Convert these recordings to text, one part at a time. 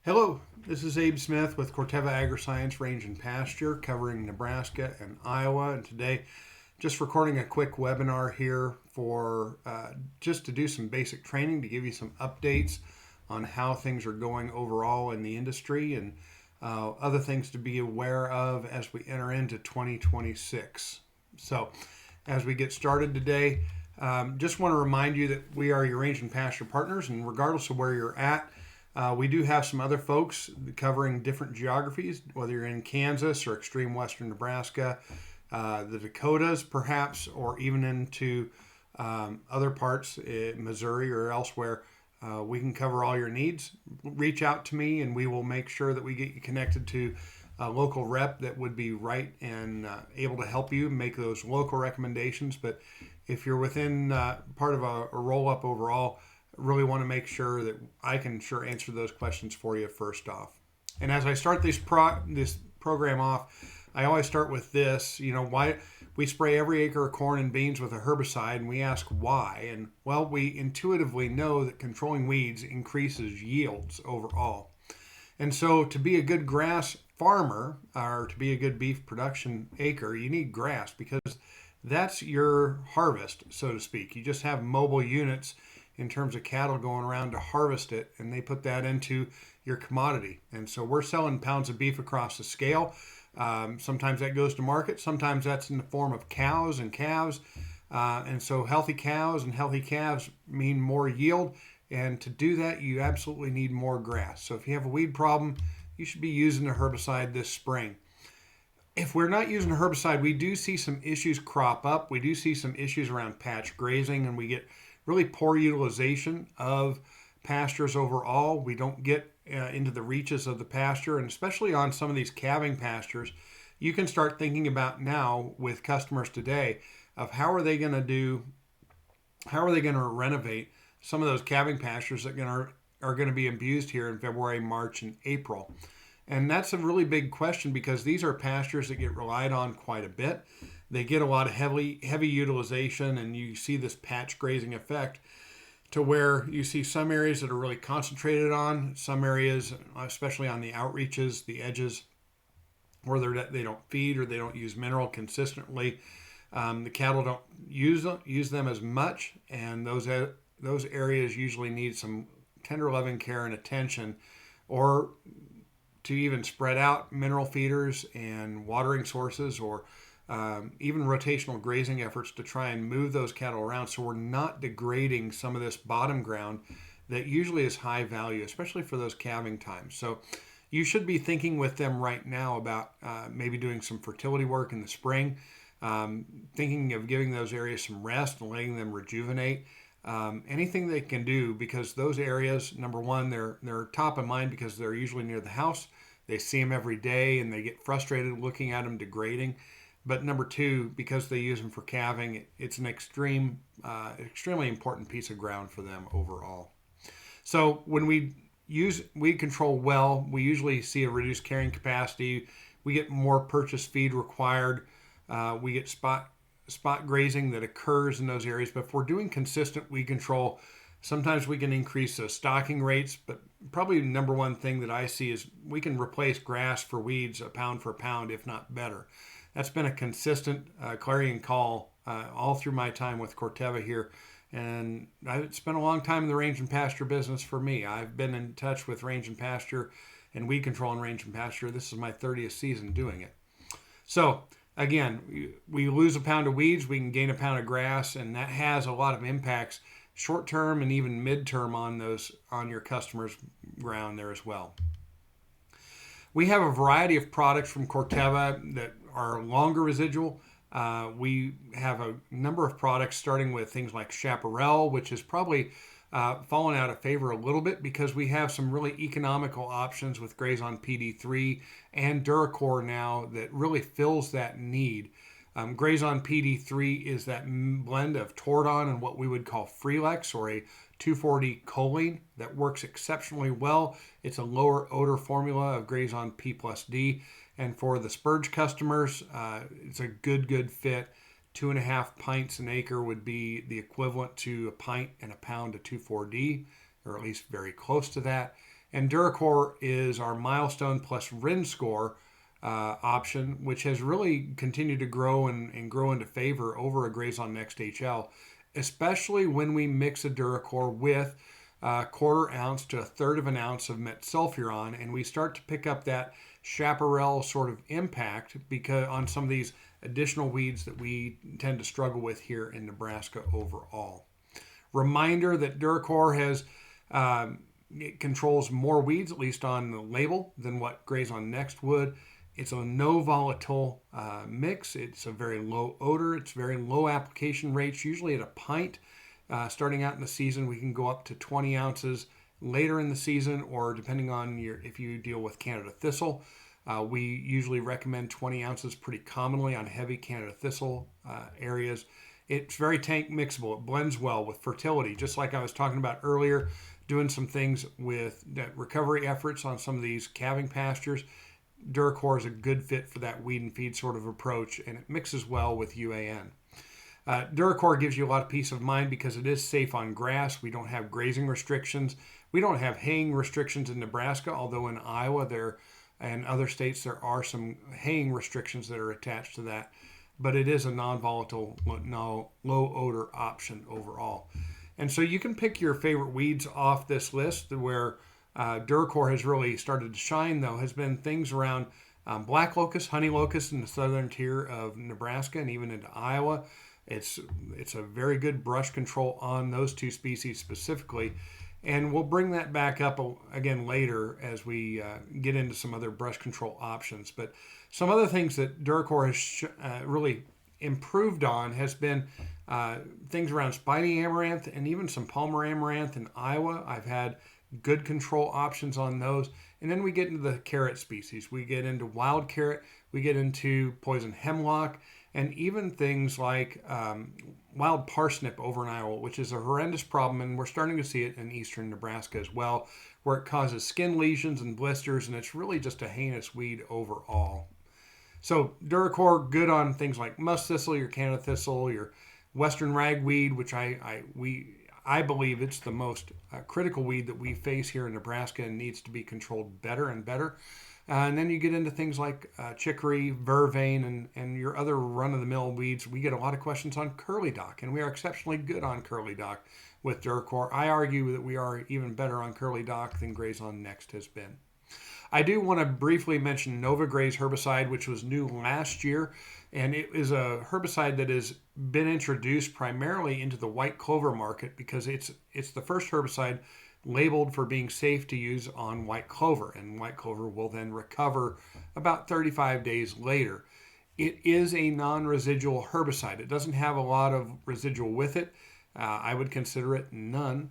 Hello, this is Abe Smith with Corteva Agriscience Range and Pasture covering Nebraska and Iowa. And today, just recording a quick webinar here for just to do some basic training to give you some updates on how things are going overall in the industry and other things to be aware of as we enter into 2026. So, as we get started today, just want to remind you that we are your range and pasture partners, and regardless of where you're at, we do have some other folks covering different geographies, whether you're in Kansas or extreme western Nebraska, the Dakotas perhaps, or even into other parts, Missouri or elsewhere. We can cover all your needs. Reach out to me and we will make sure that we get you connected to a local rep that would be right and able to help you make those local recommendations. But if you're within part of a roll-up overall, really want to make sure that I can answer those questions for you first off. And as I start this program off, I always start with this. Why we spray every acre of corn and beans with a herbicide, and we ask why. And well, we intuitively know that controlling weeds increases yields overall. And so to be a good grass farmer or to be a good beef production acre, you need grass because that's your harvest, so to speak. You just have mobile units in terms of cattle going around to harvest it, and they put that into your commodity. And so we're selling pounds of beef across the scale. Sometimes that goes to market. Sometimes that's in the form of cows and calves. And so healthy cows and healthy calves mean more yield. And to do that, you absolutely need more grass. So if you have a weed problem, you should be using a herbicide this spring. If we're not using a herbicide, we do see some issues crop up. We do see some issues around patch grazing, and we get really poor utilization of pastures overall. We don't get into the reaches of the pasture, and especially on some of these calving pastures, you can start thinking about now with customers today of how are they going to renovate some of those calving pastures that are going to be abused here in February, March, and April. And that's a really big question because these are pastures that get relied on quite a bit. They get a lot of heavy utilization, and you see this patch grazing effect to where you see some areas that are really concentrated on, some areas, especially on the outreaches, the edges, where they don't feed or they don't use mineral consistently. The cattle don't use them as much, and those areas usually need some tender loving care and attention, or to even spread out mineral feeders and watering sources, or even rotational grazing efforts to try and move those cattle around so we're not degrading some of this bottom ground that usually is high value, especially for those calving times. So you should be thinking with them right now about maybe doing some fertility work in the spring, thinking of giving those areas some rest and letting them rejuvenate. Anything they can do, because those areas, number one, they're top of mind because they're usually near the house. They see them every day and they get frustrated looking at them degrading. But number two, because they use them for calving, it's an extremely important piece of ground for them overall. So when we use weed control well, we usually see a reduced carrying capacity. We get more purchase feed required. We get spot grazing that occurs in those areas. But if we're doing consistent weed control, sometimes we can increase the stocking rates. But probably the number one thing that I see is we can replace grass for weeds a pound for a pound, if not better. That's been a consistent clarion call all through my time with Corteva here. And it's been a long time in the range and pasture business for me. I've been in touch with range and pasture and weed control in range and pasture. This is my 30th season doing it. So again, we lose a pound of weeds, we can gain a pound of grass, and that has a lot of impacts short term and even mid-term on your customers' ground there as well. We have a variety of products from Corteva that are longer residual. We have a number of products starting with things like Chaparral, which is probably fallen out of favor a little bit because we have some really economical options with Grazon PD3 and Duracor now that really fills that need. Grazon PD3 is that blend of Tordon and what we would call Freelex, or a 2,4-D choline that works exceptionally well. It's a lower odor formula of Grazon P plus D. And for the spurge customers, it's a good fit. 2.5 pints an acre would be the equivalent to a pint and a pound of 2,4-D, or at least very close to that. And Duracor is our Milestone plus Rinskor option, which has really continued to grow and grow into favor over a Grazon Next HL, especially when we mix a Duracor with a quarter ounce to a third of an ounce of metsulfuron, and we start to pick up that chaparral sort of impact because on some of these additional weeds that we tend to struggle with here in Nebraska overall. Reminder that Duracor has it controls more weeds, at least on the label, than what Grazon Next would. It's a no volatile mix. It's a very low odor. It's very low application rates, usually at a pint. Starting out in the season, we can go up to 20 ounces later in the season, or depending on if you deal with Canada thistle. We usually recommend 20 ounces pretty commonly on heavy Canada thistle areas. It's very tank mixable. It blends well with fertility, just like I was talking about earlier, doing some things with recovery efforts on some of these calving pastures. Duracor is a good fit for that weed and feed sort of approach, and it mixes well with UAN. Duracor gives you a lot of peace of mind because it is safe on grass. We don't have grazing restrictions. We don't have haying restrictions in Nebraska, although in Iowa and other states there are some haying restrictions that are attached to that. But it is a non-volatile, low odor option overall. And so you can pick your favorite weeds off this list. Where Duracor has really started to shine, though, has been things around black locust, honey locust in the southern tier of Nebraska and even into Iowa. It's a very good brush control on those two species specifically. And we'll bring that back up again later as we get into some other brush control options. But some other things that Duracor has really improved on has been things around Spiny Amaranth and even some Palmer Amaranth in Iowa. I've had good control options on those. And then we get into the carrot species. We get into wild carrot. We get into poison hemlock. And even things like wild parsnip over in Iowa, which is a horrendous problem, and we're starting to see it in eastern Nebraska as well, where it causes skin lesions and blisters, and it's really just a heinous weed overall. So Duracor, good on things like musk thistle, your Canada thistle, your western ragweed, which I believe it's the most critical weed that we face here in Nebraska and needs to be controlled better and better. And then you get into things like chicory, vervain, and your other run-of-the-mill weeds. We get a lot of questions on curly dock, and we are exceptionally good on curly dock with Duracor. I argue that we are even better on curly dock than Grazon Next has been. I do want to briefly mention Nova Graze herbicide, which was new last year, and it is a herbicide that has been introduced primarily into the white clover market because it's the first herbicide labeled for being safe to use on white clover, and white clover will then recover about 35 days later. It is a non-residual herbicide. It doesn't have a lot of residual with it. I would consider it none,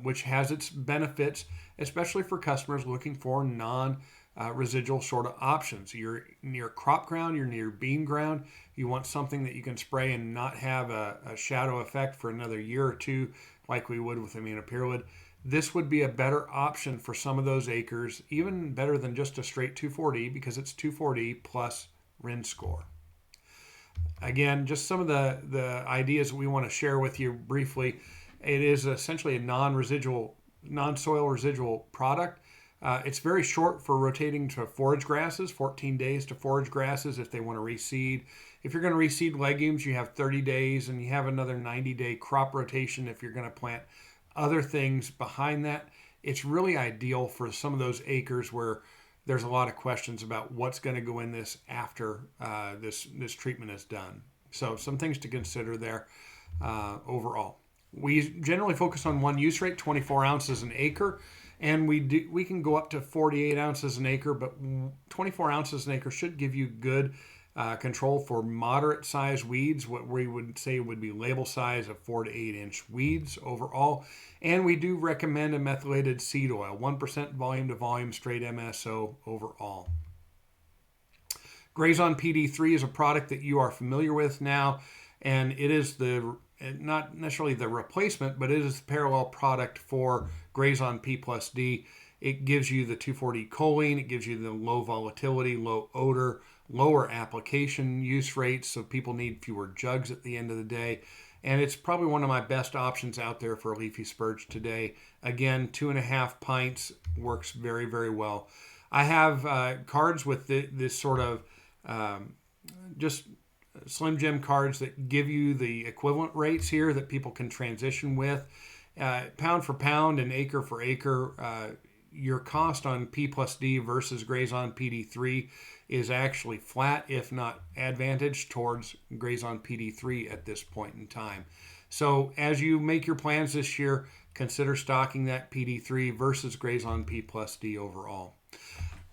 which has its benefits, especially for customers looking for non-residual sort of options. You're near crop ground, you're near bean ground, you want something that you can spray and not have a shadow effect for another year or two like we would with aminopyrrolid. This would be a better option for some of those acres, even better than just a straight 2,4-D because it's 2,4-D plus Rinskor. Again, just some of the ideas that we want to share with you briefly. It is essentially a non-soil residual product. It's very short for rotating to forage grasses, 14 days to forage grasses if they want to reseed. If you're going to reseed legumes, you have 30 days, and you have another 90-day crop rotation if you're going to plant other things behind that. It's really ideal for some of those acres where there's a lot of questions about what's going to go in this after this treatment is done. So some things to consider there overall. We generally focus on one use rate, 24 ounces an acre, and we can go up to 48 ounces an acre, but 24 ounces an acre should give you good control for moderate size weeds, what we would say would be label size of 4 to 8 inch weeds overall. And we do recommend a methylated seed oil, 1% volume to volume straight MSO overall. Grazon PD3 is a product that you are familiar with now, and it is not necessarily the replacement, but it is the parallel product for Grazon P plus D. It gives you the 2,4-D choline, it gives you the low volatility, low odor, lower application use rates, so people need fewer jugs at the end of the day. And it's probably one of my best options out there for leafy spurge today. Again, 2.5 pints works very, very well. I have cards with this sort of just Slim Jim cards that give you the equivalent rates here that people can transition with. Pound for pound and acre for acre, your cost on P plus D versus Grazon PD3 is actually flat, if not advantage towards Grazon PD3 at this point in time. So as you make your plans this year, consider stocking that PD3 versus Grazon P plus D overall.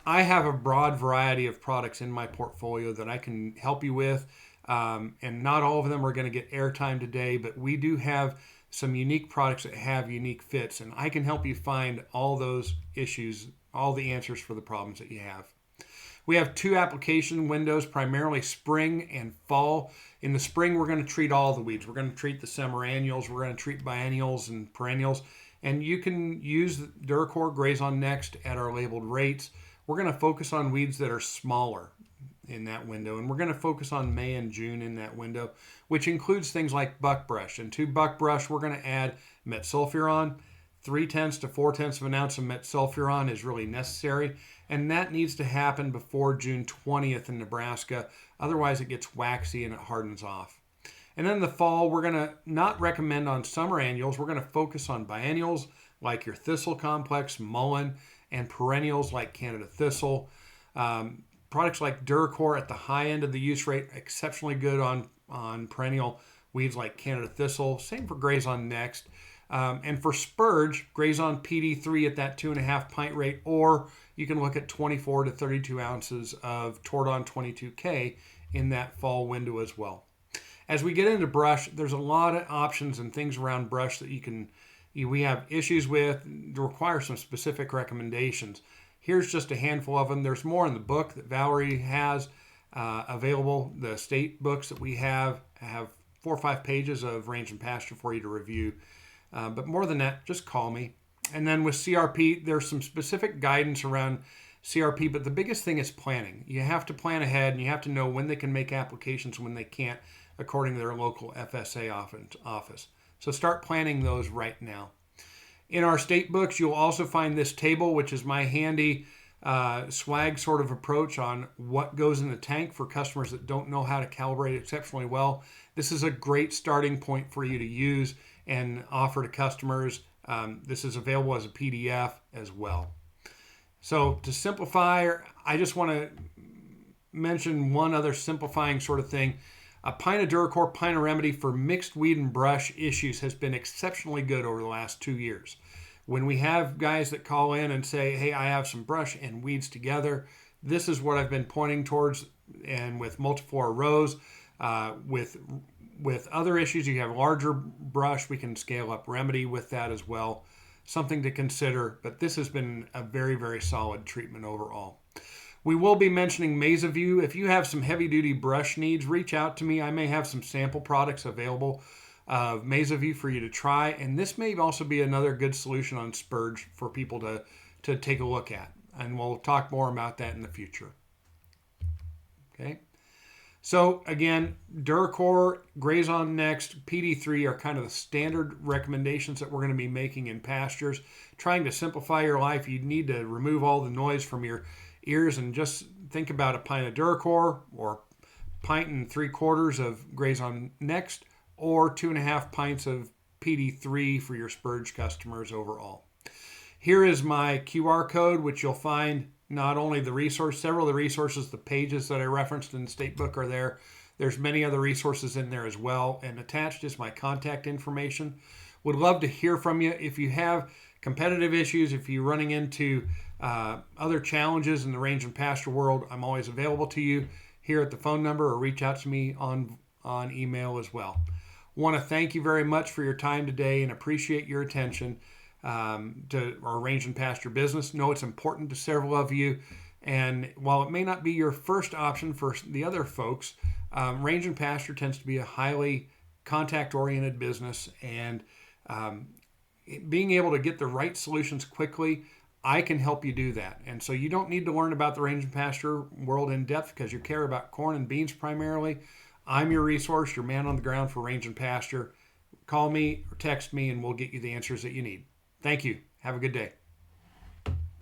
I have a broad variety of products in my portfolio that I can help you with, and not all of them are going to get airtime today, but we do have some unique products that have unique fits, and I can help you find all those issues, all the answers for the problems that you have. We have 2 application windows, primarily spring and fall. In the spring, we're going to treat all the weeds. We're going to treat the semiannuals, we're going to treat biennials and perennials, and you can use Duracore Grazon Next at our labeled rates. We're going to focus on weeds that are smaller in that window, and we're going to focus on May and June in that window, which includes things like buckbrush. And to buckbrush, we're going to add metsulfuron. 0.3 to 0.4 of an ounce of metsulfuron is really necessary, and that needs to happen before June 20th in Nebraska. Otherwise, it gets waxy and it hardens off. And then in the fall, we're going to not recommend on summer annuals. We're going to focus on biennials like your thistle complex, mullein, and perennials like Canada thistle. Products like Duracore at the high end of the use rate, exceptionally good on perennial weeds like Canada thistle. Same for Grazon Next. And for spurge, Grazon PD3 at that 2.5 pint rate, or you can look at 24 to 32 ounces of Tordon 22K in that fall window as well. As we get into brush, there's a lot of options and things around brush that we have issues with to require some specific recommendations. Here's just a handful of them. There's more in the book that Valerie has available. The state books that we have 4 or 5 pages of range and pasture for you to review. But more than that, just call me. And then with CRP, there's some specific guidance around CRP, but the biggest thing is planning. You have to plan ahead, and you have to know when they can make applications, when they can't, according to their local FSA office. So start planning those right now. In our state books, you'll also find this table, which is my handy swag sort of approach on what goes in the tank for customers that don't know how to calibrate exceptionally well. This is a great starting point for you to use and offer to customers. This is available as a PDF as well. So to simplify, I just want to mention one other simplifying sort of thing. A pint of Duracore Pine Remedy for mixed weed and brush issues has been exceptionally good over the last 2 years. When we have guys that call in and say, hey, I have some brush and weeds together, this is what I've been pointing towards. And with multiflora rows, with other issues, you have larger brush, we can scale up Remedy with that as well. Something to consider, but this has been a very, very solid treatment overall. We will be mentioning MesaView. If you have some heavy-duty brush needs, reach out to me. I may have some sample products available of MesaView for you to try, and this may also be another good solution on spurge for people to take a look at, and we'll talk more about that in the future. Okay. So again, Duracore, Grazon Next, PD3 are kind of the standard recommendations that we're going to be making in pastures. Trying to simplify your life, you need to remove all the noise from your ears and just think about a pint of Duracore or pint and 3/4 of Grazon Next or 2.5 pints of PD3 for your spurge customers overall. Here is my QR code, which you'll find not only the resource, several of the resources, the pages that I referenced in the state book are there. There's many other resources in there as well. And attached is my contact information. Would love to hear from you. If you have competitive issues, if you're running into other challenges in the range and pasture world, I'm always available to you here at the phone number, or reach out to me on email as well. Want to thank you very much for your time today and appreciate your attention to our range and pasture business. Know it's important to several of you, and while it may not be your first option for the other folks, range and pasture tends to be a highly contact-oriented business, and being able to get the right solutions quickly, I can help you do that. And so you don't need to learn about the range and pasture world in depth because you care about corn and beans primarily. I'm your resource, your man on the ground for range and pasture. Call me or text me and we'll get you the answers that you need. Thank you. Have a good day.